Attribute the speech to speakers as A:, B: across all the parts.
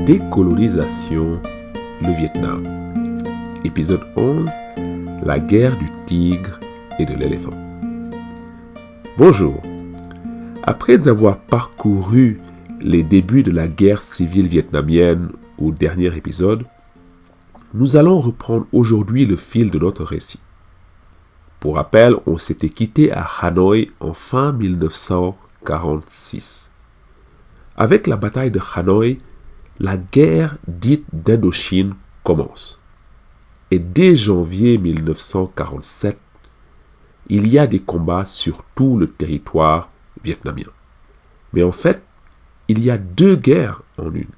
A: Décolonisation, le Vietnam. Épisode 11, la guerre du tigre et de l'éléphant. Bonjour. Après avoir parcouru les débuts de la guerre civile vietnamienne au dernier épisode, nous allons reprendre aujourd'hui le fil de notre récit. Pour rappel, on s'était quitté à Hanoï en fin 1946. Avec la bataille de Hanoï, la guerre dite d'Indochine commence. Et dès janvier 1947, il y a des combats sur tout le territoire vietnamien. Mais en fait, il y a deux guerres en une.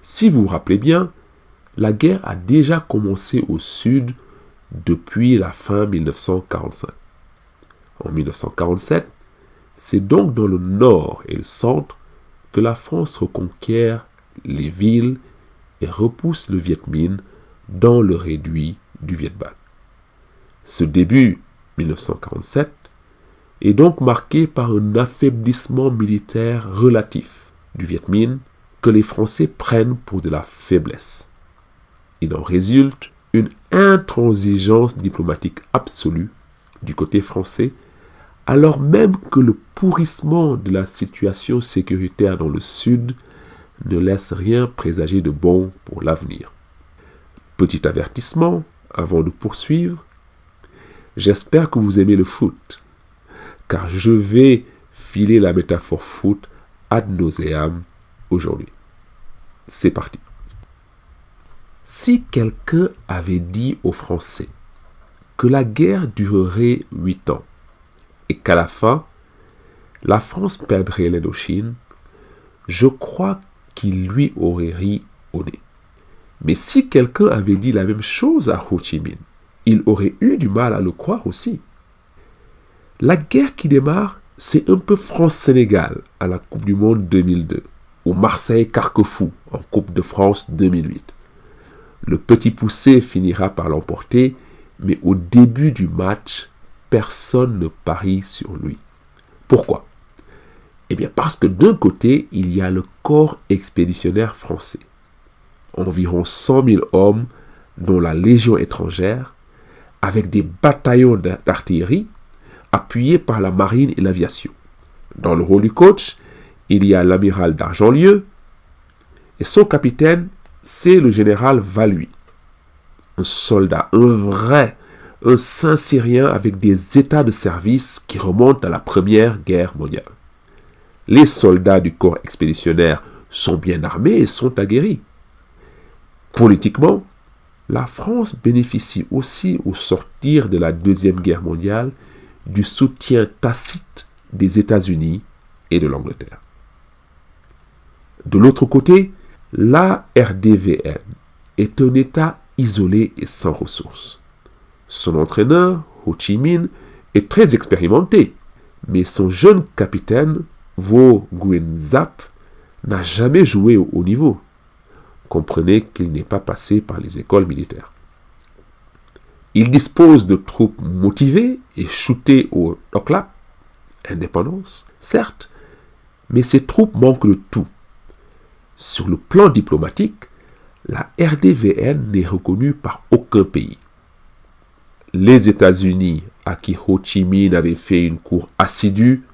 A: Si vous vous rappelez bien, la guerre a déjà commencé au sud depuis la fin 1945. En 1947, c'est donc dans le nord et le centre que la France reconquiert les villes et repousse le Viet Minh dans le réduit du Viet Bac. Ce début 1947 est donc marqué par un affaiblissement militaire relatif du Viet Minh que les Français prennent pour de la faiblesse. Il en résulte une intransigeance diplomatique absolue du côté français, alors même que le pourrissement de la situation sécuritaire dans le sud ne laisse rien présager de bon pour l'avenir. Petit avertissement avant de poursuivre, j'espère que vous aimez le foot, car je vais filer la métaphore foot ad nauseam aujourd'hui. C'est parti. Si quelqu'un avait dit aux Français que la guerre durerait 8 ans et qu'à la fin, la France perdrait l'Indochine, je crois qu'il lui aurait ri au nez. Mais si quelqu'un avait dit la même chose à Ho Chi Minh, il aurait eu du mal à le croire aussi. La guerre qui démarre, c'est un peu France-Sénégal à la Coupe du Monde 2002, ou Marseille-Carquefou en Coupe de France 2008. Le petit poussé finira par l'emporter, mais au début du match, personne ne parie sur lui. Pourquoi ? Eh bien parce que d'un côté, il y a le corps expéditionnaire français. Environ 100 000 hommes, dont la Légion étrangère, avec des bataillons d'artillerie, appuyés par la marine et l'aviation. Dans le rôle du coach, il y a l'amiral d'Argentlieu, et son capitaine, c'est le général Valluy. Un soldat, un Saint-Cyrien avec des états de service qui remontent à la Première Guerre mondiale. Les soldats du corps expéditionnaire sont bien armés et sont aguerris. Politiquement, la France bénéficie aussi au sortir de la Deuxième Guerre mondiale du soutien tacite des États-Unis et de l'Angleterre. De l'autre côté, la RDVN est un État isolé et sans ressources. Son entraîneur, Ho Chi Minh, est très expérimenté, mais son jeune capitaine, Vo Nguyen Giap, n'a jamais joué au haut niveau. Comprenez qu'il n'est pas passé par les écoles militaires. Il dispose de troupes motivées et shootées au Oklap, indépendance, certes, mais ces troupes manquent de tout. Sur le plan diplomatique, la RDVN n'est reconnue par aucun pays. Les États-Unis, à qui Ho Chi Minh avait fait une cour assidue,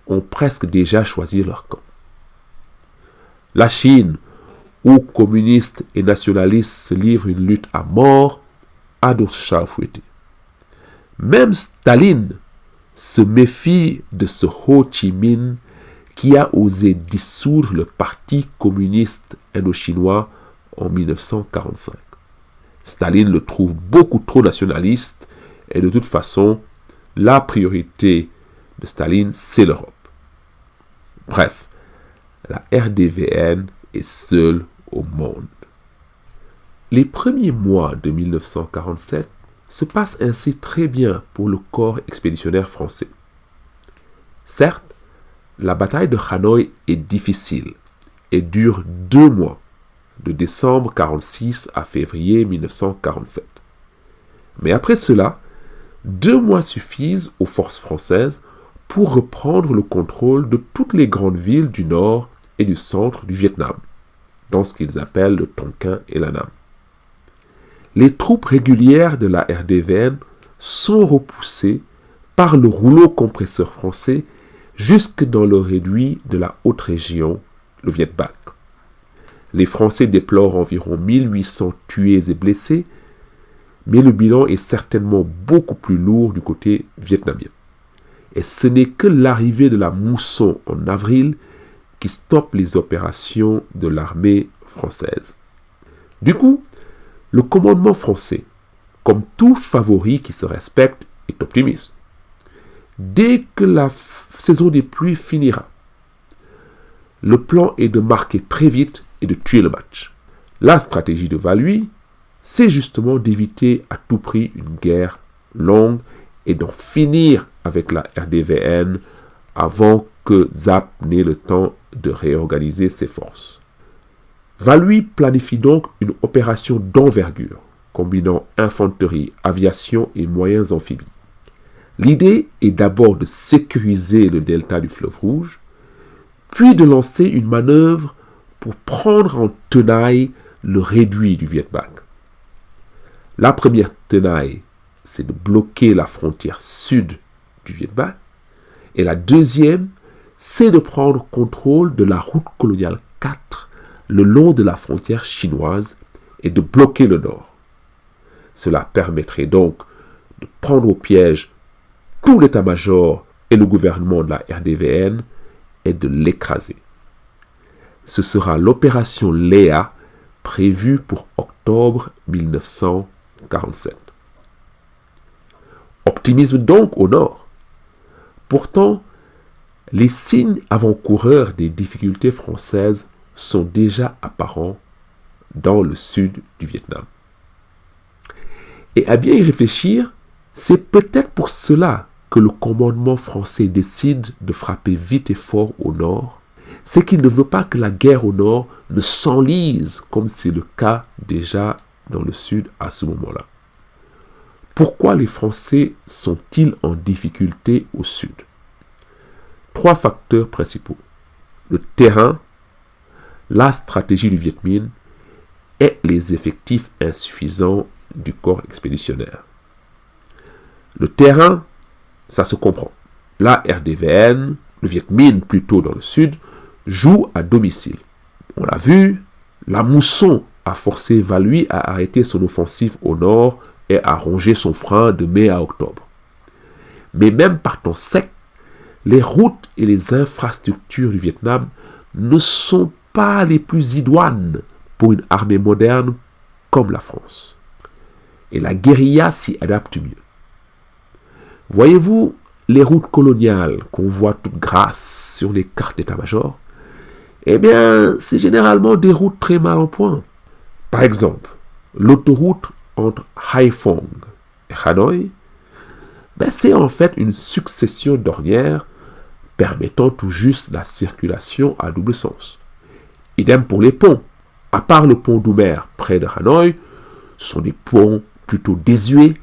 A: ont presque déjà choisi leur camp. La Chine, où communistes et nationalistes se livrent une lutte à mort, a d'autres chats à fouetter. Même Staline se méfie de ce Ho Chi Minh qui a osé dissoudre le Parti communiste indochinois en 1945. Staline le trouve beaucoup trop nationaliste et de toute façon, la priorité de Staline, c'est l'Europe. Bref, la RDVN est seule au monde. Les premiers mois de 1947 se passent ainsi très bien pour le corps expéditionnaire français. Certes, la bataille de Hanoï est difficile et dure 2 mois, de décembre 1946 à février 1947. Mais après cela, 2 mois suffisent aux forces françaises pour reprendre le contrôle de toutes les grandes villes du nord et du centre du Vietnam, dans ce qu'ils appellent le Tonkin et la Nam. Les troupes régulières de la RDVN sont repoussées par le rouleau compresseur français jusque dans le réduit de la haute région, le Viet Bac. Les Français déplorent environ 1800 tués et blessés, mais le bilan est certainement beaucoup plus lourd du côté vietnamien. Et ce n'est que l'arrivée de la mousson en avril qui stoppe les opérations de l'armée française. Du coup, le commandement français, comme tout favori qui se respecte, est optimiste. Dès que la saison des pluies finira, le plan est de marquer très vite et de tuer le match. La stratégie de Valui, c'est justement d'éviter à tout prix une guerre longue et d'en finir avec la RDVN avant que Giap n'ait le temps de réorganiser ses forces. Valui planifie donc une opération d'envergure, combinant infanterie, aviation et moyens amphibies. L'idée est d'abord de sécuriser le delta du fleuve Rouge, puis de lancer une manœuvre pour prendre en tenaille le réduit du Viet Bac. La première tenaille, c'est de bloquer la frontière sud du Viet Bac, et la deuxième, c'est de prendre contrôle de la route coloniale 4 le long de la frontière chinoise et de bloquer le nord. Cela permettrait donc de prendre au piège tout l'état-major et le gouvernement de la RDVN et de l'écraser. Ce sera l'opération Léa prévue pour octobre 1947. Optimisme donc au nord. Pourtant, les signes avant-coureurs des difficultés françaises sont déjà apparents dans le sud du Vietnam. Et à bien y réfléchir, c'est peut-être pour cela que le commandement français décide de frapper vite et fort au nord, c'est qu'il ne veut pas que la guerre au nord ne s'enlise comme c'est le cas déjà dans le sud à ce moment-là. Pourquoi les Français sont-ils en difficulté au sud? 3 facteurs principaux. Le terrain, la stratégie du Viet Minh et les effectifs insuffisants du corps expéditionnaire. Le terrain, ça se comprend. La RDVN, le Viet Minh plutôt dans le sud, joue à domicile. On l'a vu, la mousson a forcé Valui à arrêter son offensive au nord et à ronger son frein de mai à octobre. Mais même par temps sec, les routes et les infrastructures du Vietnam ne sont pas les plus idoines pour une armée moderne comme la France. Et la guérilla s'y adapte mieux. Voyez-vous les routes coloniales qu'on voit toutes grasses sur les cartes d'état-major? Eh bien, c'est généralement des routes très mal en point. Par exemple, l'autoroute entre Haiphong et Hanoï, c'est en fait une succession d'ornières permettant tout juste la circulation à double sens. Idem pour les ponts. À part le pont d'Oumer près de Hanoï, ce sont des ponts plutôt désuets,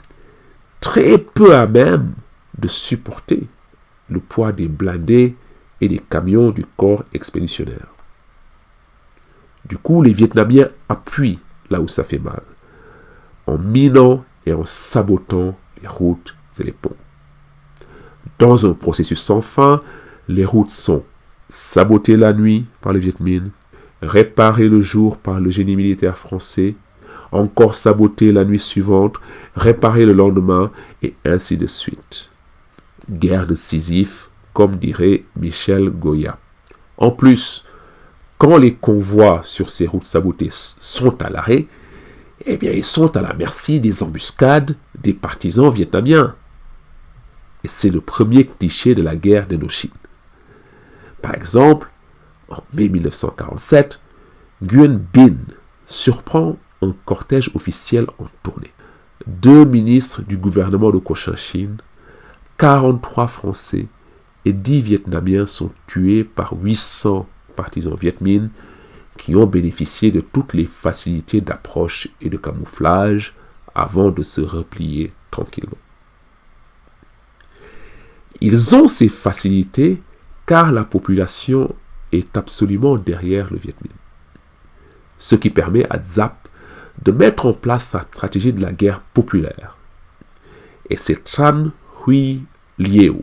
A: très peu à même de supporter le poids des blindés et des camions du corps expéditionnaire. Du coup, les Vietnamiens appuient là où ça fait mal, en minant et en sabotant les routes et les ponts. Dans un processus sans fin, les routes sont sabotées la nuit par les Viet Minh, réparées le jour par le génie militaire français, encore sabotées la nuit suivante, réparées le lendemain, et ainsi de suite. Guerre de Sisyphe, comme dirait Michel Goya. En plus, quand les convois sur ces routes sabotées sont à l'arrêt, eh bien, ils sont à la merci des embuscades des partisans vietnamiens. Et c'est le premier cliché de la guerre d'Indochine. Par exemple, en mai 1947, Nguyen Binh surprend un cortège officiel en tournée. 2 ministres du gouvernement de Cochinchine, 43 Français et 10 Vietnamiens sont tués par 800 partisans Viet Minh qui ont bénéficié de toutes les facilités d'approche et de camouflage avant de se replier tranquillement. Ils ont ces facilités car la population est absolument derrière le Viet Minh. ce qui permet à Giap de mettre en place sa stratégie de la guerre populaire. Et c'est Tran Huy Lieu,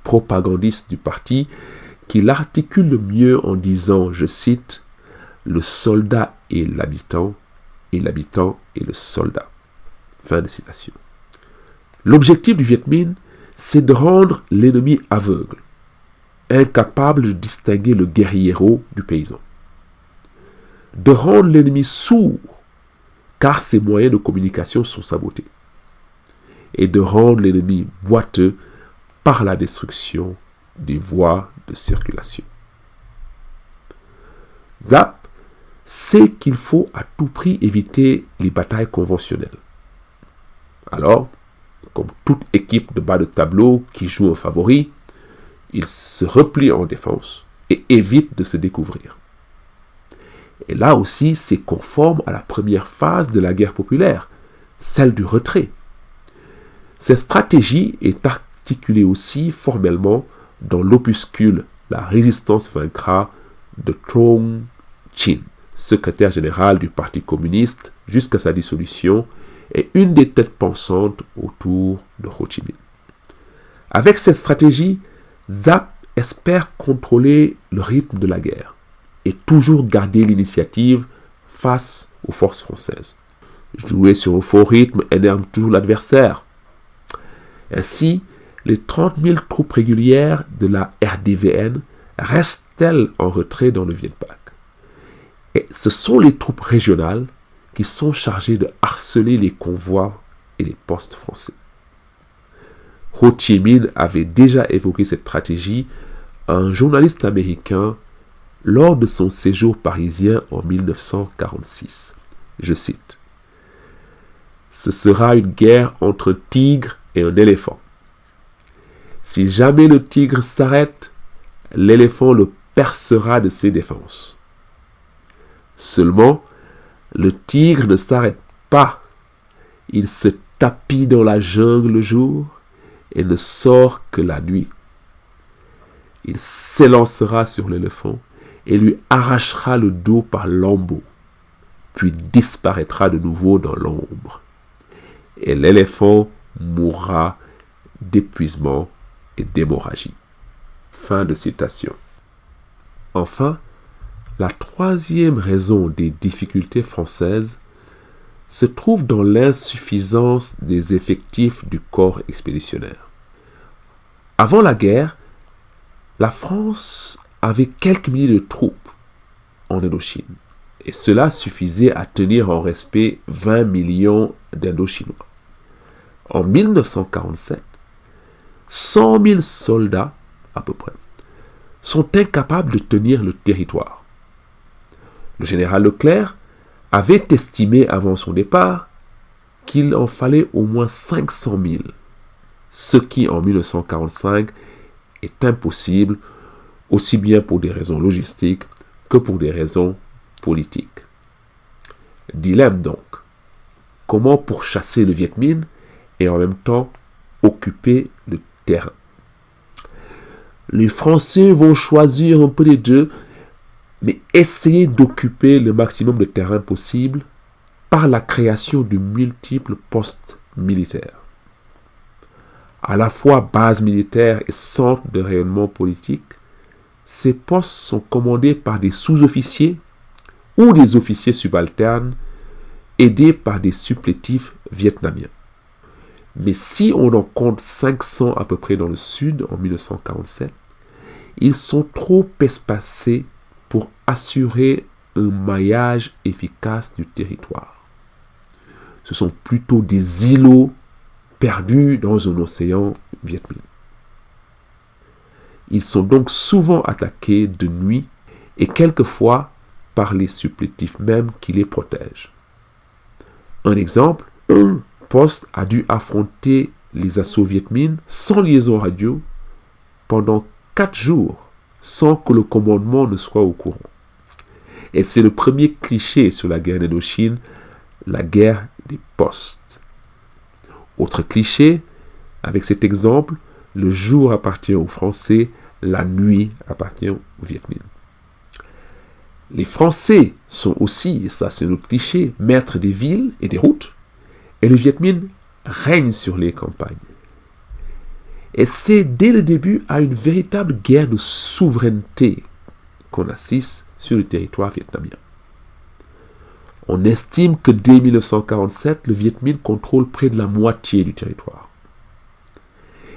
A: propagandiste du parti, qui l'articule le mieux en disant, je cite, « Le soldat est l'habitant, et l'habitant est le soldat ». Fin de citation. L'objectif du Viet Minh, c'est de rendre l'ennemi aveugle, incapable de distinguer le guerriero du paysan. De rendre l'ennemi sourd, car ses moyens de communication sont sabotés. Et de rendre l'ennemi boiteux par la destruction des voies de circulation. Giap sait qu'il faut à tout prix éviter les batailles conventionnelles. Alors, comme toute équipe de bas de tableau qui joue un favori, il se replie en défense et évite de se découvrir. Et là aussi, c'est conforme à la première phase de la guerre populaire, celle du retrait. Cette stratégie est articulée aussi formellement dans l'opuscule « La résistance vaincra » de Trong Chin, secrétaire général du Parti communiste jusqu'à sa dissolution et une des têtes pensantes autour de Ho Chi Minh. Avec cette stratégie, Giap espère contrôler le rythme de la guerre et toujours garder l'initiative face aux forces françaises. Jouer sur un faux rythme énerve toujours l'adversaire. Ainsi, les 30 000 troupes régulières de la RDVN restent-elles en retrait dans le Viet Bac. Et ce sont les troupes régionales qui sont chargées de harceler les convois et les postes français. Ho Chi Minh avait déjà évoqué cette stratégie à un journaliste américain lors de son séjour parisien en 1946. Je cite, « Ce sera une guerre entre un tigre et un éléphant. Si jamais le tigre s'arrête, l'éléphant le percera de ses défenses. Seulement, le tigre ne s'arrête pas. Il se tapit dans la jungle le jour et ne sort que la nuit. Il s'élancera sur l'éléphant et lui arrachera le dos par lambeaux, puis disparaîtra de nouveau dans l'ombre. Et l'éléphant mourra d'épuisement et d'hémorragie. » Fin de citation. Enfin, la troisième raison des difficultés françaises se trouve dans l'insuffisance des effectifs du corps expéditionnaire. Avant la guerre, la France avait quelques milliers de troupes en Indochine, et cela suffisait à tenir en respect 20 millions d'Indochinois. En 1947, 100 000 soldats, à peu près, sont incapables de tenir le territoire. Le général Leclerc avait estimé avant son départ qu'il en fallait au moins 500 000, ce qui en 1945 est impossible, aussi bien pour des raisons logistiques que pour des raisons politiques. Dilemme donc. Comment pourchasser le Viet Minh et en même temps occuper le terrain? Les Français vont choisir un peu les deux, mais essayer d'occuper le maximum de terrain possible par la création de multiples postes militaires. À la fois base militaire et centre de rayonnement politique, ces postes sont commandés par des sous-officiers ou des officiers subalternes aidés par des supplétifs vietnamiens. Mais si on en compte 500 à peu près dans le sud en 1947, ils sont trop espacés pour assurer un maillage efficace du territoire. Ce sont plutôt des îlots perdus dans un océan Viet Minh. Ils sont donc souvent attaqués de nuit et quelquefois par les supplétifs même qui les protègent. Un exemple, un poste a dû affronter les assauts Viet Minh sans liaison radio pendant 4 jours sans que le commandement ne soit au courant. Et c'est le premier cliché sur la guerre d'Indochine, la guerre des postes. Autre cliché, avec cet exemple, le jour appartient aux Français, la nuit appartient aux Viet Minh. Les Français sont aussi, et ça c'est notre cliché, maîtres des villes et des routes, et le Viet Minh règne sur les campagnes. Et c'est dès le début à une véritable guerre de souveraineté qu'on assiste sur le territoire vietnamien. On estime que dès 1947, le Viet Minh contrôle près de la moitié du territoire.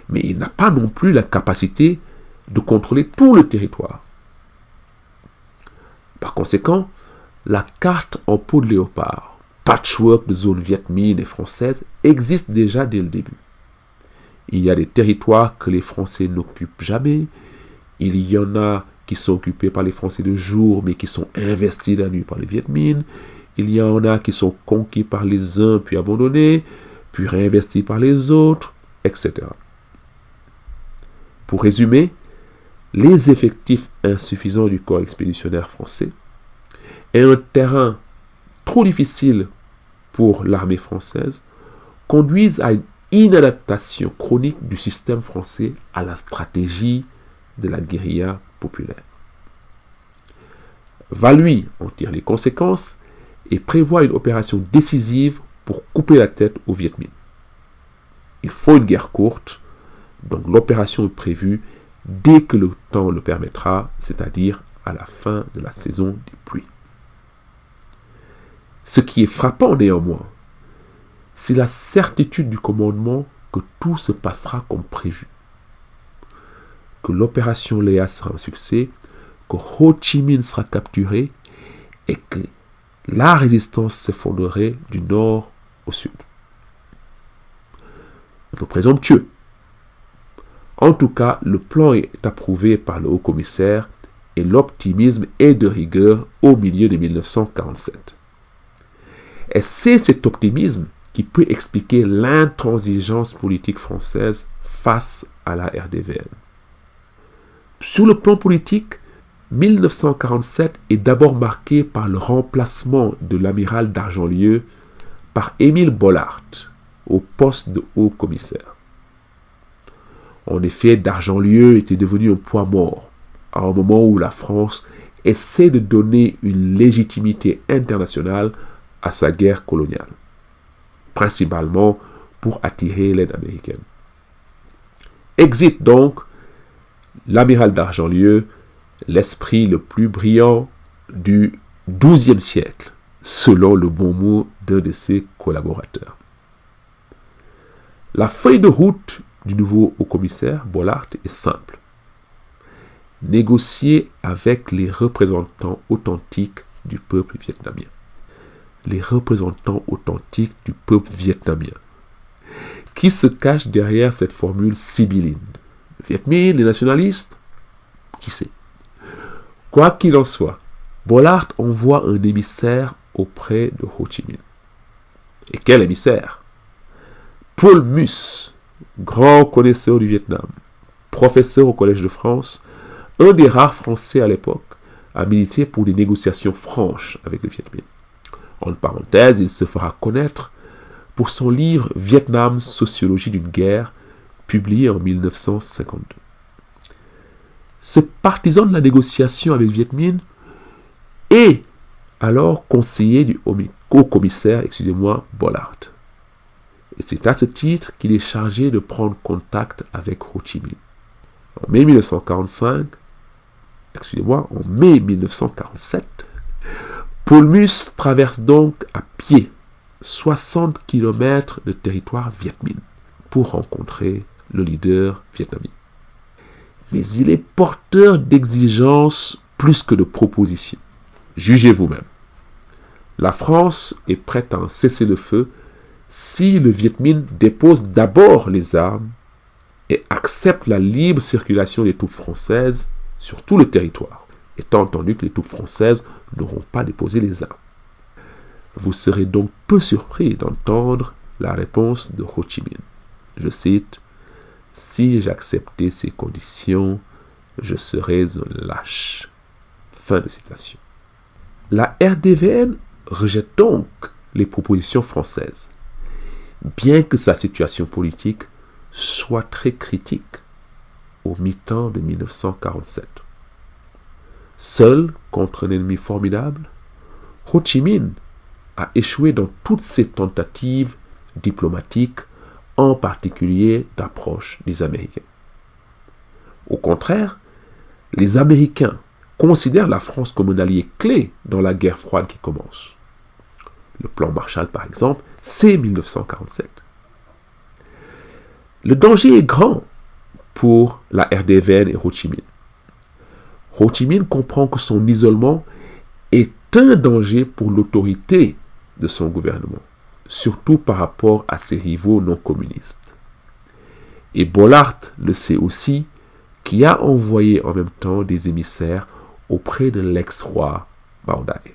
A: Mais il n'a pas non plus la capacité de contrôler tout le territoire. Par conséquent, la carte en peau de léopard, patchwork de zones Viet Minh et françaises, existe déjà dès le début. Il y a des territoires que les Français n'occupent jamais. Il y en a qui sont occupés par les Français de jour, mais qui sont investis la nuit par les Viet Minh. Il y en a qui sont conquis par les uns, puis abandonnés, puis réinvestis par les autres, etc. Pour résumer, les effectifs insuffisants du corps expéditionnaire français et un terrain trop difficile pour l'armée française conduisent à une inadaptation chronique du système français à la stratégie de la guérilla populaire. Valui en tire les conséquences et prévoit une opération décisive pour couper la tête aux Viet Minh. Il faut une guerre courte, donc l'opération est prévue dès que le temps le permettra, c'est-à-dire à la fin de la saison des pluies. Ce qui est frappant néanmoins, c'est la certitude du commandement que tout se passera comme prévu, que l'opération Léa sera un succès, que Ho Chi Minh sera capturé et que la résistance s'effondrerait du nord au sud. Un peu présomptueux. En tout cas, le plan est approuvé par le haut-commissaire et l'optimisme est de rigueur au milieu de 1947. Et c'est cet optimisme qui peut expliquer l'intransigeance politique française face à la RDVN. Sur le plan politique, 1947 est d'abord marqué par le remplacement de l'amiral d'Argentlieu par Émile Bollard au poste de haut-commissaire. En effet, d'Argentlieu était devenu un poids mort à un moment où la France essaie de donner une légitimité internationale à sa guerre coloniale, principalement pour attirer l'aide américaine. Exit donc l'amiral d'Argentlieu, l'esprit le plus brillant du XIIe siècle, selon le bon mot d'un de ses collaborateurs. La feuille de route du nouveau haut-commissaire Bollard est simple. Négocier avec les représentants authentiques du peuple vietnamien. Les représentants authentiques du peuple vietnamien. Qui se cache derrière cette formule sibylline? Le Viet Minh, les nationalistes? Qui sait? Quoi qu'il en soit, Bollard envoie un émissaire auprès de Ho Chi Minh. Et quel émissaire? Paul Mus, grand connaisseur du Vietnam, professeur au Collège de France, un des rares Français à l'époque à militer pour des négociations franches avec le Viet Minh. En parenthèse, il se fera connaître pour son livre Vietnam, sociologie d'une guerre, publié en 1952. Ce partisan de la négociation avec le Viet Minh est alors conseiller du haut-commissaire, Bollard. Et c'est à ce titre qu'il est chargé de prendre contact avec Ho Chi Minh. En mai 1947, Paul Mus traverse donc à pied 60 km de territoire Viet Minh pour rencontrer le leader vietnamien. Mais il est porteur d'exigences plus que de propositions. Jugez vous-même. La France est prête à un cessez-le-feu si le Viet Minh dépose d'abord les armes et accepte la libre circulation des troupes françaises sur tout le territoire, étant entendu que les troupes françaises n'auront pas déposé les armes. Vous serez donc peu surpris d'entendre la réponse de Ho Chi Minh. Je cite, « Si j'acceptais ces conditions, je serais un lâche. » Fin de citation. La RDVN rejette donc les propositions françaises, bien que sa situation politique soit très critique au mi-temps de 1947. Seul contre un ennemi formidable, Ho Chi Minh a échoué dans toutes ses tentatives diplomatiques, en particulier d'approche des Américains. Au contraire, les Américains considèrent la France comme un allié clé dans la guerre froide qui commence. Le plan Marshall, par exemple, c'est 1947. Le danger est grand pour la RDVN et Ho Chi Minh. Ho Chi Minh comprend que son isolement est un danger pour l'autorité de son gouvernement, surtout par rapport à ses rivaux non communistes. Et Bollaert le sait aussi, qui a envoyé en même temps des émissaires auprès de l'ex-roi Bảo Đại.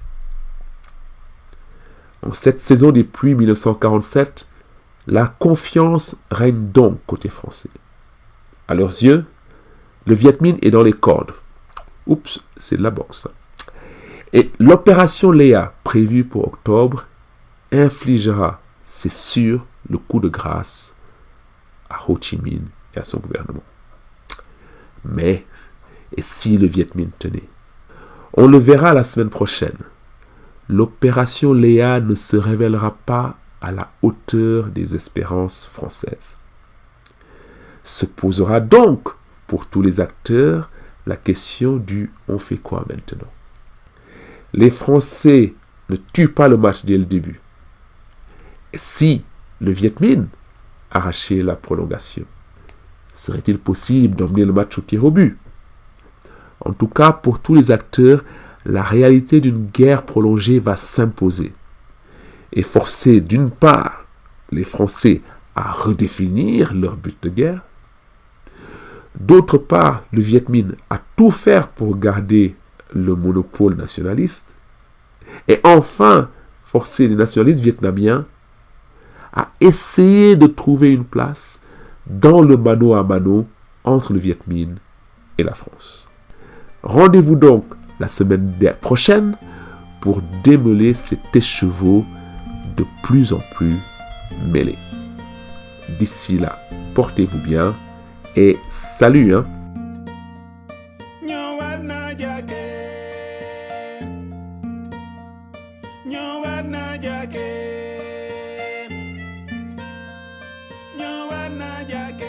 A: En cette saison des pluies 1947, la confiance règne donc côté français. À leurs yeux, le Viet Minh est dans les cordes. Oups, c'est de la boxe. Et l'opération Léa, prévue pour octobre, infligera, c'est sûr, le coup de grâce à Ho Chi Minh et à son gouvernement. Mais, et si le Viet Minh tenait? On le verra la semaine prochaine. L'opération Léa ne se révélera pas à la hauteur des espérances françaises. Se posera donc, pour tous les acteurs, la question du « on fait quoi maintenant ?» Les Français ne tuent pas le match dès le début. Et si le Viet Minh arrachait la prolongation, serait-il possible d'emmener le match au tir au but? En tout cas, pour tous les acteurs, la réalité d'une guerre prolongée va s'imposer et forcer d'une part les Français à redéfinir leur but de guerre, d'autre part le Viet Minh à tout faire pour garder le monopole nationaliste, et enfin forcer les nationalistes vietnamiens à essayer de trouver une place dans le mano à mano entre le Viet Minh et la France. Rendez-vous donc la semaine prochaine pour démêler cet écheveau de plus en plus mêlé. D'ici là, portez-vous bien et salut hein.
B: Jake.